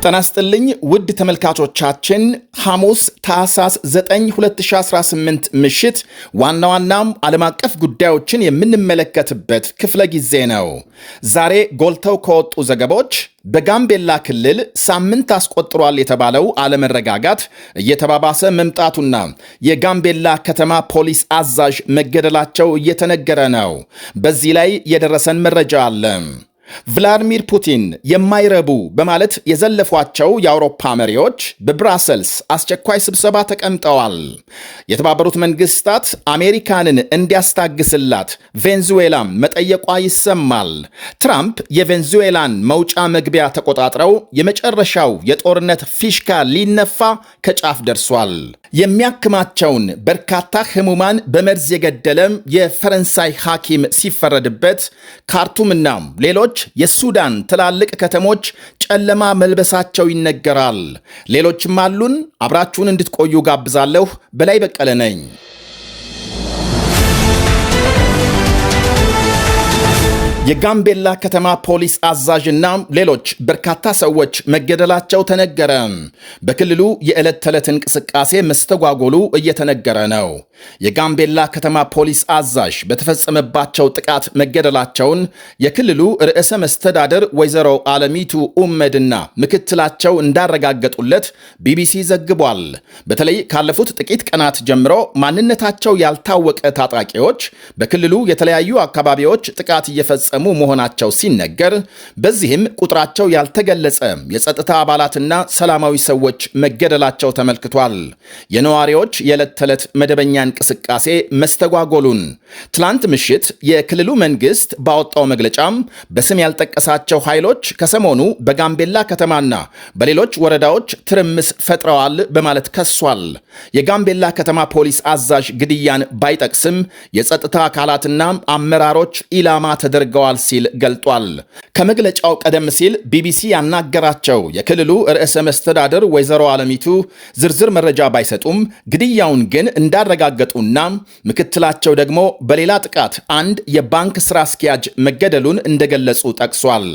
ጤና ይስጥልኝ ውድ ተመልካቾቻችን ሐሙስ ታህሳስ 9 2018 ምሽት ዋና ዋናም ዓለም አቀፍ ጉዳዮችን የምንመለከትበት ክፍለ ጊዜ ነው። ዛሬ ጎልተው ከወጡ ዘገቦች በጋምቤላ ክልል ሳምንት አስቆጥሯል የተባለው አለመረጋጋት እየተባባሰ መምጣቱና የጋምቤላ ከተማ ፖሊስ አዛዥ መገደላቸው እየተነገረ ነው። በዚህ ላይ የደረሰን መረጃ አለ። ቭላድሚር ፑቲን የማይረቡ በማለት የዘለፏቸው የአውሮፓ መሪዎች በብራሰልስ አስቸኳይ ስብሰባ ተቀምጠዋል። የተባበሩት መንግስታት አሜሪካንን እንዲያስታግስላት ቬንዙዌላም መጠየቋ ይሰማል። ትራምፕ የቬንዙዌላን መውጫ መግቢያ ተቆጣጥረው የመጨረሻው የጦርነት ፊሽካ ሊነፋ ከጫፍ ደርሷል። የሚያክማቸውን በርካታ ህሙማን በመርዝ የገደለም የፈረንሳይ ሐኪም ሲፈረድበት ካርቱምና ሌሎች የሱዳን ትላልቅ ከተሞች ጨለማ መልበሳቸው ይነገራል። ሌሎችም አሉን። አብራችሁን እንድትቆዩ ጋብዛለሁ። በላይ በቀለ ነኝ። የጋምቤላ ከተማ ፖሊስ አዛዥና ሌሎች በርካታ ሰዎች መገደላቸው ተነገረ። በክልሉ የዕለት ተዕለት እንቅስቃሴ መስተጓጎሉ እየተነገረ ነው። የጋምቤላ ከተማ ፖሊስ አዛዥ በተፈጸመባቸው ጥቃት መገደላቸውን የክልሉ ርዕሰ መስተዳድር ወይዘሮ አለሚቱ ኡመድና ምክትላቸው እንዳረጋገጡለት ቢቢሲ ዘግቧል። በተለይ ካለፉት ጥቂት ቀናት ጀምሮ ማንነታቸው ያልታወቀ ታጣቂዎች በክልሉ የተለያዩ አካባቢዎች ጥቃት እየፈጸሙ መሆናቸው ሲነገር፣ በዚህም ቁጥራቸው ያልተገለጸ የጸጥታ አባላትና ሰላማዊ ሰዎች መገደላቸው ተመልክቷል። የነዋሪዎች የዕለት ተዕለት መደበኛ እንቅስቃሴ መስተጓጎሉን ትላንት ምሽት የክልሉ መንግስት ባወጣው መግለጫም በስም ያልጠቀሳቸው ኃይሎች ከሰሞኑ በጋምቤላ ከተማና በሌሎች ወረዳዎች ትርምስ ፈጥረዋል በማለት ከሷል። የጋምቤላ ከተማ ፖሊስ አዛዥ ግድያን ባይጠቅስም የጸጥታ አካላትና አመራሮች ኢላማ ተደርገዋል ሲል ገልጧል። ከመግለጫው ቀደም ሲል ቢቢሲ ያናገራቸው የክልሉ ርዕሰ መስተዳድር ወይዘሮ አለሚቱ ዝርዝር መረጃ ባይሰጡም ግድያውን ግን እንዳረጋገጡና ምክትላቸው ደግሞ በሌላ ጥቃት አንድ የባንክ ስራ አስኪያጅ መገደሉን እንደገለጹ ጠቅሷል።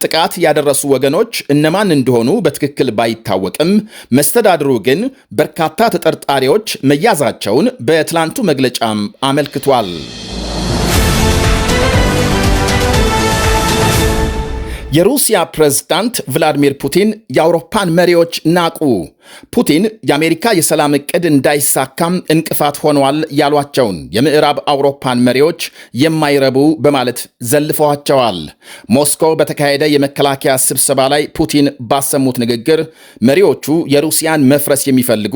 ጥቃት ያደረሱ ወገኖች እነማን እንደሆኑ በትክክል ባይታወቅም መስተዳድሩ ግን በርካታ ተጠርጣሪዎች መያዛቸውን በትላንቱ መግለጫም አመልክቷል። የሩሲያ ፕሬዝዳንት ቭላድሚር ፑቲን የአውሮፓን መሪዎች ናቁ። ፑቲን የአሜሪካ የሰላም ዕቅድ እንዳይሳካም እንቅፋት ሆነዋል ያሏቸውን የምዕራብ አውሮፓን መሪዎች የማይረቡ በማለት ዘልፈዋቸዋል። ሞስኮ በተካሄደ የመከላከያ ስብሰባ ላይ ፑቲን ባሰሙት ንግግር መሪዎቹ የሩሲያን መፍረስ የሚፈልጉ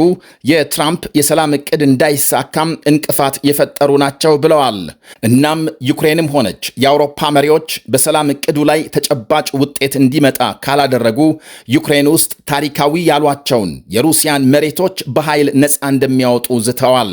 የትራምፕ የሰላም ዕቅድ እንዳይሳካም እንቅፋት የፈጠሩ ናቸው ብለዋል። እናም ዩክሬንም ሆነች የአውሮፓ መሪዎች በሰላም ዕቅዱ ላይ ተጨባጭ ውጤት እንዲመጣ ካላደረጉ ዩክሬን ውስጥ ታሪካዊ ያሏቸውን የሩሲያን መሬቶች በኃይል ነፃ እንደሚያወጡ ዝተዋል።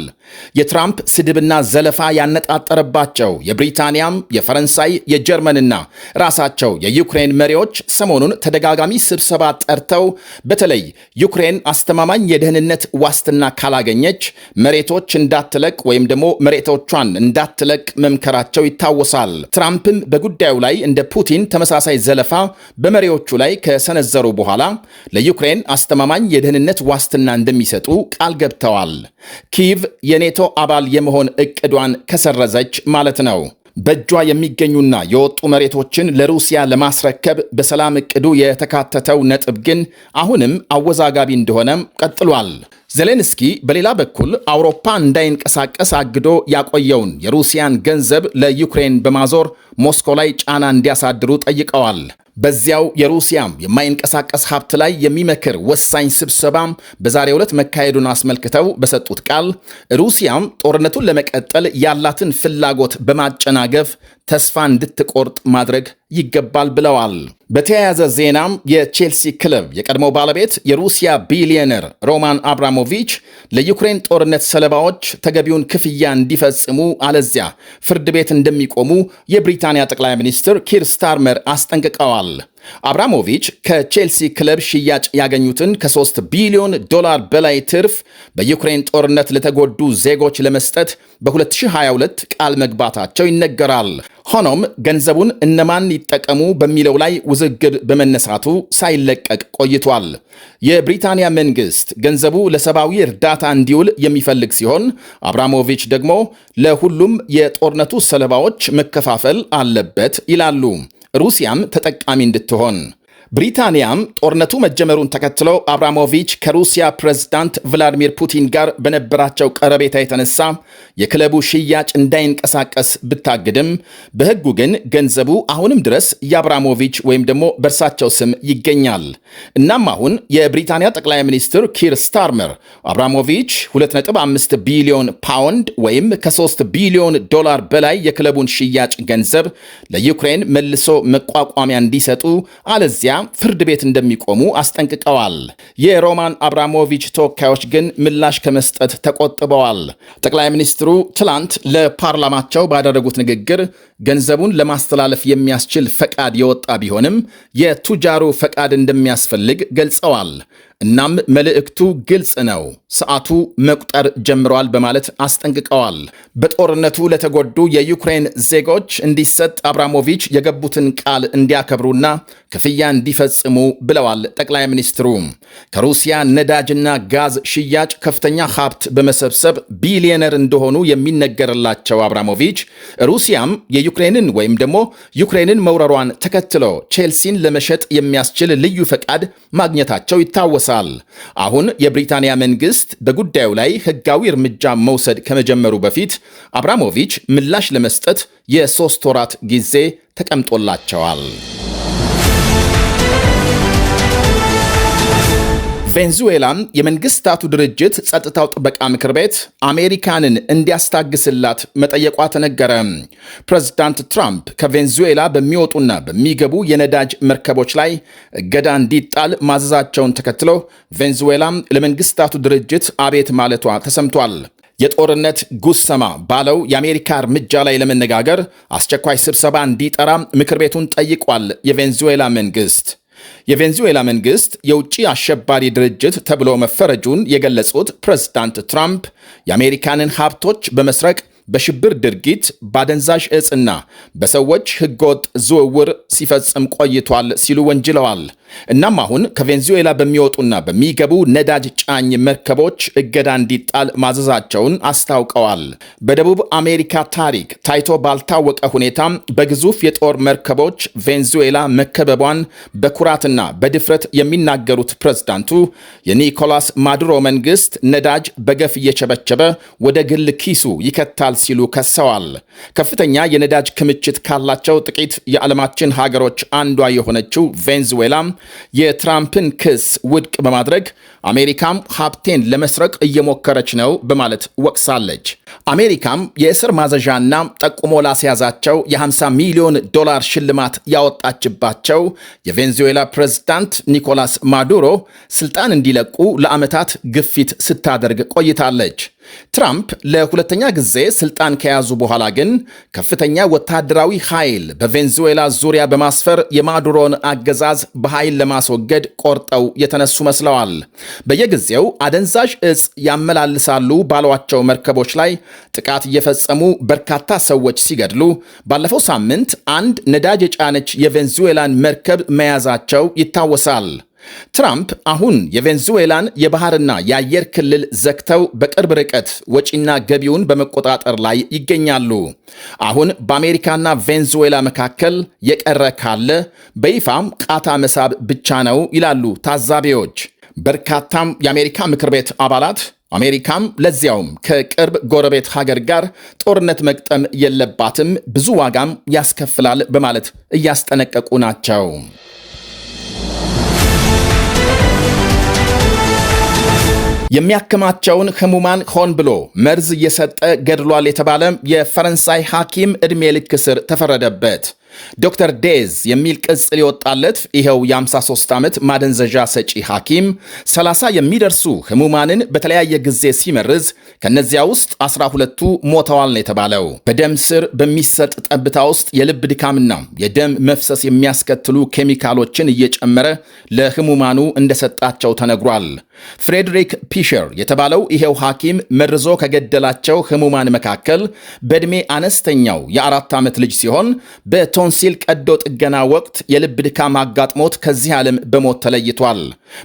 የትራምፕ ስድብና ዘለፋ ያነጣጠረባቸው የብሪታንያም፣ የፈረንሳይ፣ የጀርመንና ራሳቸው የዩክሬን መሪዎች ሰሞኑን ተደጋጋሚ ስብሰባ ጠርተው በተለይ ዩክሬን አስተማማኝ የደህንነት ዋስትና ካላገኘች መሬቶች እንዳትለቅ ወይም ደግሞ መሬቶቿን እንዳትለቅ መምከራቸው ይታወሳል። ትራምፕም በጉዳዩ ላይ እንደ ፑቲን ተመሳሳይ ዘለፋ በመሪዎቹ ላይ ከሰነዘሩ በኋላ ለዩክሬን አስተማማኝ የደህንነት ዋስትና እንደሚሰጡ ቃል ገብተዋል። ኪየቭ የኔቶ አባል የመሆን እቅዷን ከሰረዘች ማለት ነው። በእጇ የሚገኙና የወጡ መሬቶችን ለሩሲያ ለማስረከብ በሰላም እቅዱ የተካተተው ነጥብ ግን አሁንም አወዛጋቢ እንደሆነም ቀጥሏል። ዜሌንስኪ በሌላ በኩል አውሮፓ እንዳይንቀሳቀስ አግዶ ያቆየውን የሩሲያን ገንዘብ ለዩክሬን በማዞር ሞስኮ ላይ ጫና እንዲያሳድሩ ጠይቀዋል። በዚያው የሩሲያም የማይንቀሳቀስ ሀብት ላይ የሚመክር ወሳኝ ስብሰባም በዛሬው ዕለት መካሄዱን አስመልክተው በሰጡት ቃል ሩሲያም ጦርነቱን ለመቀጠል ያላትን ፍላጎት በማጨናገፍ ተስፋ እንድትቆርጥ ማድረግ ይገባል ብለዋል። በተያያዘ ዜናም የቼልሲ ክለብ የቀድሞ ባለቤት የሩሲያ ቢሊዮነር ሮማን አብራሞቪች ለዩክሬን ጦርነት ሰለባዎች ተገቢውን ክፍያ እንዲፈጽሙ አለዚያ ፍርድ ቤት እንደሚቆሙ የብሪታንያ ጠቅላይ ሚኒስትር ኪር ስታርመር አስጠንቅቀዋል። ተናግረዋል። አብራሞቪች ከቼልሲ ክለብ ሽያጭ ያገኙትን ከ3 ቢሊዮን ዶላር በላይ ትርፍ በዩክሬን ጦርነት ለተጎዱ ዜጎች ለመስጠት በ2022 ቃል መግባታቸው ይነገራል። ሆኖም ገንዘቡን እነማን ይጠቀሙ በሚለው ላይ ውዝግብ በመነሳቱ ሳይለቀቅ ቆይቷል። የብሪታንያ መንግስት ገንዘቡ ለሰብአዊ እርዳታ እንዲውል የሚፈልግ ሲሆን፣ አብራሞቪች ደግሞ ለሁሉም የጦርነቱ ሰለባዎች መከፋፈል አለበት ይላሉ። ሩሲያም ተጠቃሚ እንድትሆን። ብሪታንያም ጦርነቱ መጀመሩን ተከትሎ አብራሞቪች ከሩሲያ ፕሬዝዳንት ቭላዲሚር ፑቲን ጋር በነበራቸው ቀረቤታ የተነሳ የክለቡ ሽያጭ እንዳይንቀሳቀስ ብታግድም በሕጉ ግን ገንዘቡ አሁንም ድረስ የአብራሞቪች ወይም ደግሞ በእርሳቸው ስም ይገኛል። እናም አሁን የብሪታንያ ጠቅላይ ሚኒስትር ኪር ስታርመር አብራሞቪች 2.5 ቢሊዮን ፓውንድ ወይም ከ3 ቢሊዮን ዶላር በላይ የክለቡን ሽያጭ ገንዘብ ለዩክሬን መልሶ መቋቋሚያ እንዲሰጡ አለዚያ ፍርድ ቤት እንደሚቆሙ አስጠንቅቀዋል። የሮማን አብራሞቪች ተወካዮች ግን ምላሽ ከመስጠት ተቆጥበዋል። ጠቅላይ ሚኒስትሩ ትላንት ለፓርላማቸው ባደረጉት ንግግር ገንዘቡን ለማስተላለፍ የሚያስችል ፈቃድ የወጣ ቢሆንም የቱጃሩ ፈቃድ እንደሚያስፈልግ ገልጸዋል። እናም መልእክቱ ግልጽ ነው፣ ሰዓቱ መቁጠር ጀምረዋል በማለት አስጠንቅቀዋል። በጦርነቱ ለተጎዱ የዩክሬን ዜጎች እንዲሰጥ አብራሞቪች የገቡትን ቃል እንዲያከብሩና ክፍያ እንዲፈጽሙ ብለዋል ጠቅላይ ሚኒስትሩ። ከሩሲያ ነዳጅና ጋዝ ሽያጭ ከፍተኛ ሀብት በመሰብሰብ ቢሊዮነር እንደሆኑ የሚነገርላቸው አብራሞቪች ሩሲያም የዩክሬንን ወይም ደግሞ ዩክሬንን መውረሯን ተከትሎ ቼልሲን ለመሸጥ የሚያስችል ልዩ ፈቃድ ማግኘታቸው ይታወሳል። አሁን የብሪታንያ መንግስት በጉዳዩ ላይ ሕጋዊ እርምጃ መውሰድ ከመጀመሩ በፊት አብራሞቪች ምላሽ ለመስጠት የ3 ወራት ጊዜ ተቀምጦላቸዋል። ቬንዙዌላም የመንግስታቱ ድርጅት ጸጥታው ጥበቃ ምክር ቤት አሜሪካንን እንዲያስታግስላት መጠየቋ ተነገረ። ፕሬዝዳንት ትራምፕ ከቬንዙዌላ በሚወጡና በሚገቡ የነዳጅ መርከቦች ላይ እገዳ እንዲጣል ማዘዛቸውን ተከትሎ ቬንዙዌላም ለመንግስታቱ ድርጅት አቤት ማለቷ ተሰምቷል። የጦርነት ጉሰማ ባለው የአሜሪካ እርምጃ ላይ ለመነጋገር አስቸኳይ ስብሰባ እንዲጠራ ምክር ቤቱን ጠይቋል። የቬንዙዌላ መንግስት የውጭ አሸባሪ ድርጅት ተብሎ መፈረጁን የገለጹት ፕሬዝዳንት ትራምፕ የአሜሪካንን ሀብቶች በመስረቅ በሽብር ድርጊት ባደንዛዥ ዕፅና በሰዎች ሕገወጥ ዝውውር ሲፈጽም ቆይቷል ሲሉ ወንጅለዋል። እናም አሁን ከቬንዙዌላ በሚወጡና በሚገቡ ነዳጅ ጫኝ መርከቦች እገዳ እንዲጣል ማዘዛቸውን አስታውቀዋል። በደቡብ አሜሪካ ታሪክ ታይቶ ባልታወቀ ሁኔታ በግዙፍ የጦር መርከቦች ቬንዙዌላ መከበቧን በኩራትና በድፍረት የሚናገሩት ፕሬዝዳንቱ የኒኮላስ ማዱሮ መንግስት ነዳጅ በገፍ እየቸበቸበ ወደ ግል ኪሱ ይከታል ሲሉ ከሰዋል። ከፍተኛ የነዳጅ ክምችት ካላቸው ጥቂት የዓለማችን ሀገሮች አንዷ የሆነችው ቬንዙዌላ የትራምፕን ክስ ውድቅ በማድረግ አሜሪካም ሀብቴን ለመስረቅ እየሞከረች ነው በማለት ወቅሳለች። አሜሪካም የእስር ማዘዣና ጠቁሞ ላስያዛቸው የ50 ሚሊዮን ዶላር ሽልማት ያወጣችባቸው የቬንዙዌላ ፕሬዝዳንት ኒኮላስ ማዱሮ ስልጣን እንዲለቁ ለዓመታት ግፊት ስታደርግ ቆይታለች። ትራምፕ ለሁለተኛ ጊዜ ስልጣን ከያዙ በኋላ ግን ከፍተኛ ወታደራዊ ኃይል በቬንዙዌላ ዙሪያ በማስፈር የማዱሮን አገዛዝ በኃይል ለማስወገድ ቆርጠው የተነሱ መስለዋል። በየጊዜው አደንዛዥ ዕፅ ያመላልሳሉ ባሏቸው መርከቦች ላይ ጥቃት እየፈጸሙ በርካታ ሰዎች ሲገድሉ፣ ባለፈው ሳምንት አንድ ነዳጅ የጫነች የቬንዙዌላን መርከብ መያዛቸው ይታወሳል። ትራምፕ አሁን የቬንዙዌላን የባህርና የአየር ክልል ዘግተው በቅርብ ርቀት ወጪና ገቢውን በመቆጣጠር ላይ ይገኛሉ። አሁን በአሜሪካና ቬንዙዌላ መካከል የቀረ ካለ በይፋም ቃታ መሳብ ብቻ ነው ይላሉ ታዛቢዎች። በርካታም የአሜሪካ ምክር ቤት አባላት አሜሪካም ለዚያውም ከቅርብ ጎረቤት ሀገር ጋር ጦርነት መቅጠም የለባትም፣ ብዙ ዋጋም ያስከፍላል በማለት እያስጠነቀቁ ናቸው። የሚያከማቸውን ህሙማን ሆን ብሎ መርዝ እየሰጠ ገድሏል የተባለ የፈረንሳይ ሐኪም ዕድሜ ልክ እስር ተፈረደበት። ዶክተር ዴዝ የሚል ቅጽል የወጣለት ይኸው የ53 ዓመት ማደንዘዣ ሰጪ ሐኪም 30 የሚደርሱ ህሙማንን በተለያየ ጊዜ ሲመርዝ ከነዚያ ውስጥ 12ቱ ሞተዋል ነው የተባለው። በደም ስር በሚሰጥ ጠብታ ውስጥ የልብ ድካምና የደም መፍሰስ የሚያስከትሉ ኬሚካሎችን እየጨመረ ለህሙማኑ እንደሰጣቸው ተነግሯል። ፍሬድሪክ ፒሸር የተባለው ይሄው ሐኪም መርዞ ከገደላቸው ህሙማን መካከል በዕድሜ አነስተኛው የ4 ዓመት ልጅ ሲሆን በቶንሲል ቀዶ ጥገና ወቅት የልብ ድካም አጋጥሞት ከዚህ ዓለም በሞት ተለይቷል።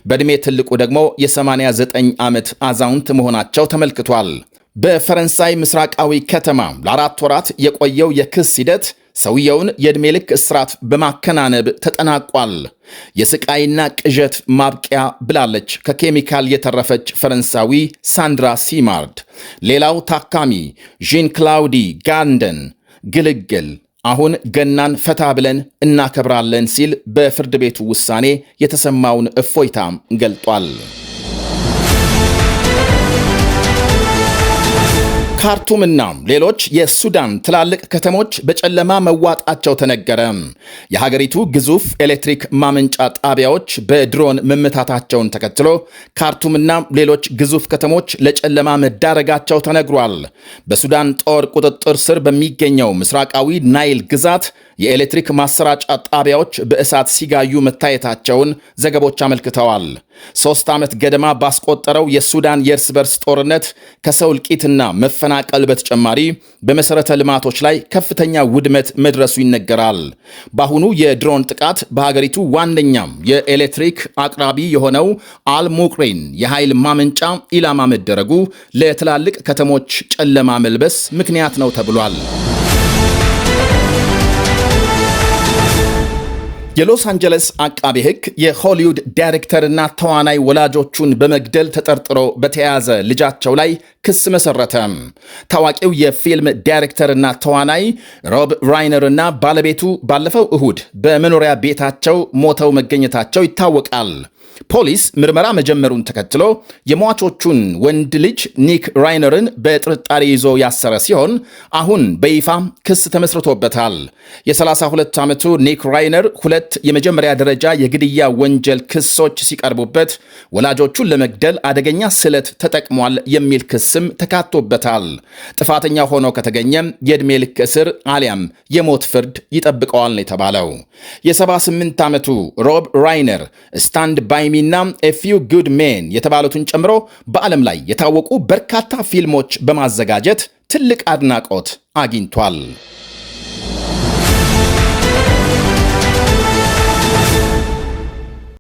በዕድሜ ትልቁ ደግሞ የ89 ዓመት አዛውንት መሆናቸው ተመልክቷል። በፈረንሳይ ምስራቃዊ ከተማ ለ4 ወራት የቆየው የክስ ሂደት ሰውየውን የዕድሜ ልክ እስራት በማከናነብ ተጠናቋል። የስቃይና ቅዠት ማብቂያ ብላለች ከኬሚካል የተረፈች ፈረንሳዊ ሳንድራ ሲማርድ። ሌላው ታካሚ ዣን ክላውዲ ጋንደን ግልግል አሁን ገናን ፈታ ብለን እናከብራለን ሲል በፍርድ ቤቱ ውሳኔ የተሰማውን እፎይታም ገልጧል። ካርቱምና ሌሎች የሱዳን ትላልቅ ከተሞች በጨለማ መዋጣቸው ተነገረ። የሀገሪቱ ግዙፍ ኤሌክትሪክ ማመንጫ ጣቢያዎች በድሮን መመታታቸውን ተከትሎ ካርቱምና ሌሎች ግዙፍ ከተሞች ለጨለማ መዳረጋቸው ተነግሯል። በሱዳን ጦር ቁጥጥር ስር በሚገኘው ምስራቃዊ ናይል ግዛት የኤሌክትሪክ ማሰራጫ ጣቢያዎች በእሳት ሲጋዩ መታየታቸውን ዘገቦች አመልክተዋል። 3 ዓመት ገደማ ባስቆጠረው የሱዳን የእርስ በርስ ጦርነት ከሰው እልቂትና መፈናቀል በተጨማሪ በመሠረተ ልማቶች ላይ ከፍተኛ ውድመት መድረሱ ይነገራል። በአሁኑ የድሮን ጥቃት በሀገሪቱ ዋነኛም የኤሌክትሪክ አቅራቢ የሆነው አልሙቅሪን የኃይል ማመንጫ ኢላማ መደረጉ ለትላልቅ ከተሞች ጨለማ መልበስ ምክንያት ነው ተብሏል። የሎስ አንጀለስ አቃቤ ሕግ የሆሊውድ ዳይሬክተርና ተዋናይ ወላጆቹን በመግደል ተጠርጥሮ በተያያዘ ልጃቸው ላይ ክስ መሰረተ። ታዋቂው የፊልም ዳይሬክተርና ተዋናይ ሮብ ራይነርና ባለቤቱ ባለፈው እሁድ በመኖሪያ ቤታቸው ሞተው መገኘታቸው ይታወቃል። ፖሊስ ምርመራ መጀመሩን ተከትሎ የሟቾቹን ወንድ ልጅ ኒክ ራይነርን በጥርጣሬ ይዞ ያሰረ ሲሆን አሁን በይፋ ክስ ተመስርቶበታል። የ32 ዓመቱ ኒክ ራይነር 2 የመጀመሪያ ደረጃ የግድያ ወንጀል ክሶች ሲቀርቡበት ወላጆቹን ለመግደል አደገኛ ስለት ተጠቅሟል የሚል ክስም ተካቶበታል። ጥፋተኛ ሆኖ ከተገኘም የዕድሜ ልክ እስር አሊያም የሞት ፍርድ ይጠብቀዋል ነው የተባለው። የ78 ዓመቱ ሮብ ራይነር ስታንድ ባይ ሚና ኤ ፊው ጉድ ሜን የተባሉትን ጨምሮ በዓለም ላይ የታወቁ በርካታ ፊልሞች በማዘጋጀት ትልቅ አድናቆት አግኝቷል።